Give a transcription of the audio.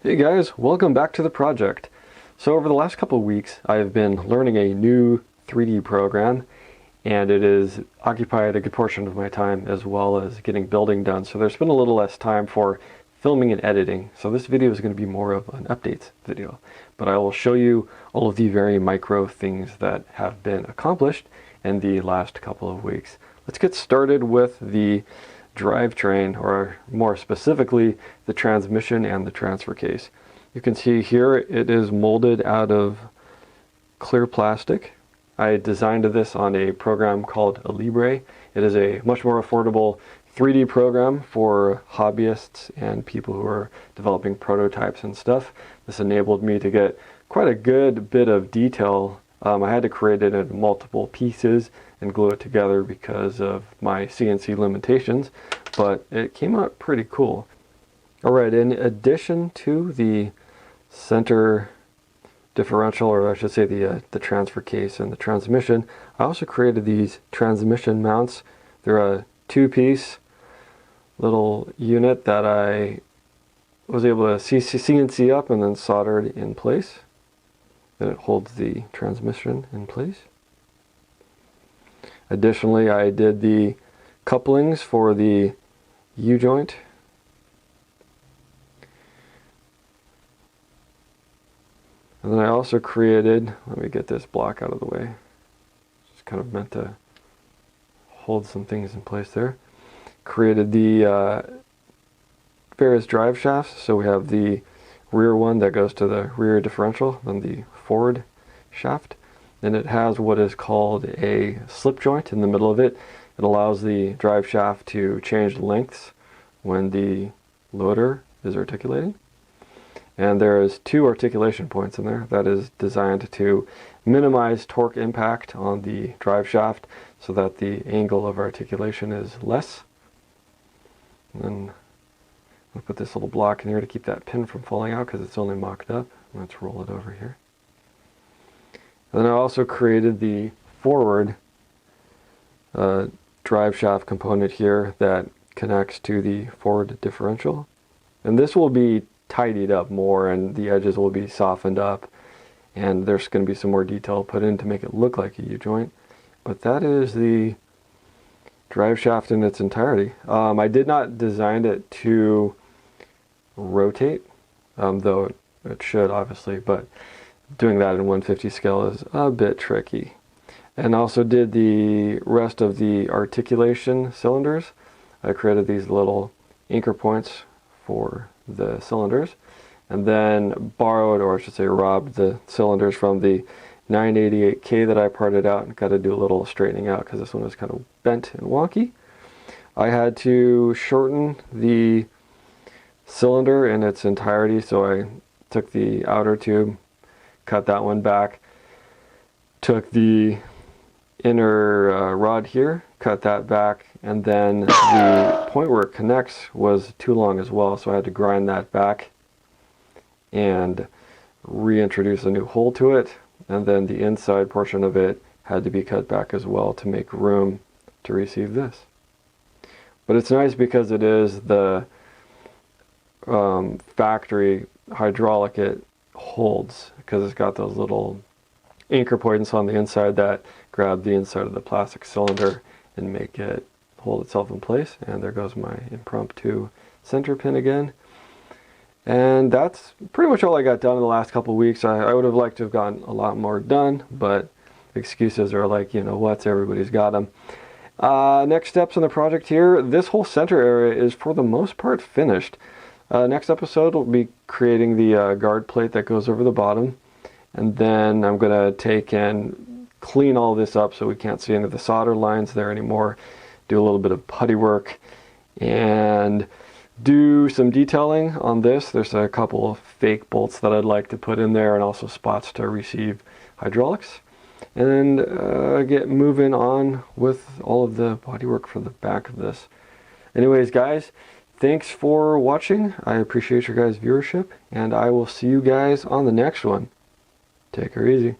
Hey guys, welcome back to the project. So over the last couple of weeks, I've been learning a new 3D program, and it has occupied a good portion of my time as well as getting building done. So there's been a little less time for filming and editing. So this video is going to be more of an updates video, but I will show you all of the very micro things that have been accomplished in the last couple of weeks. Let's get started with the drivetrain, or more specifically the transmission and the transfer case. You can see here it is molded out of clear plastic. I designed this on a program called Libre. It is a much more affordable 3D program for hobbyists and people who are developing prototypes and stuff. This enabled me to get quite a good bit of detail. I had to create it in multiple pieces and glue it together because of my CNC limitations, but it came out pretty cool. Alright, in addition to the center differential, or I should say the transfer case and the transmission, I also created these transmission mounts. They're a two-piece little unit that I was able to CNC up and then soldered in place. Then it holds the transmission in place. Additionally, I did the couplings for the U-joint. And then I also created, let me get this block out of the way. It's kind of meant to hold some things in place there. Created the various drive shafts. So we have the rear one that goes to the rear differential, then the forward shaft. And it has what is called a slip joint in the middle of it. It allows the drive shaft to change lengths when the loader is articulating. And there's two articulation points in there. That is designed to minimize torque impact on the drive shaft so that the angle of articulation is less. And then I'll put this little block in here to keep that pin from falling out because it's only mocked up. Let's roll it over here. And then I also created the forward drive shaft component here that connects to the forward differential. And this will be tidied up more and the edges will be softened up, and there's going to be some more detail put in to make it look like a U-joint. But that is the drive shaft in its entirety. I did not design it to rotate, though it should obviously, but doing that in 1/50 scale is a bit tricky. And also did the rest of the articulation cylinders. I created these little anchor points for the cylinders, and then borrowed, or I should say robbed, the cylinders from the 988K that I parted out and got to do a little straightening out because this one was kind of bent and wonky. I had to shorten the cylinder in its entirety, so I took the outer tube, cut that one back, took the inner rod here, cut that back, and then the point where it connects was too long as well, so I had to grind that back and reintroduce a new hole to it, and then the inside portion of it had to be cut back as well to make room to receive this. But it's nice because it is the factory hydraulic it holds, because it's got those little anchor points on the inside that grab the inside of the plastic cylinder and make it hold itself in place. And there goes my impromptu center pin again. And that's pretty much all I got done in the last couple of weeks. I would have liked to have gotten a lot more done, but excuses are like, you know what, everybody's got them. Next steps in the project here, this whole center area is for the most part finished. Next episode we'll be creating the guard plate that goes over the bottom, and then I'm going to take and clean all this up so we can't see any of the solder lines there anymore, do a little bit of putty work, and do some detailing on this. There's a couple of fake bolts that I'd like to put in there, and also spots to receive hydraulics, and then get moving on with all of the bodywork for the back of this. Anyways guys, thanks for watching. I appreciate your guys' viewership, and I will see you guys on the next one. Take her easy.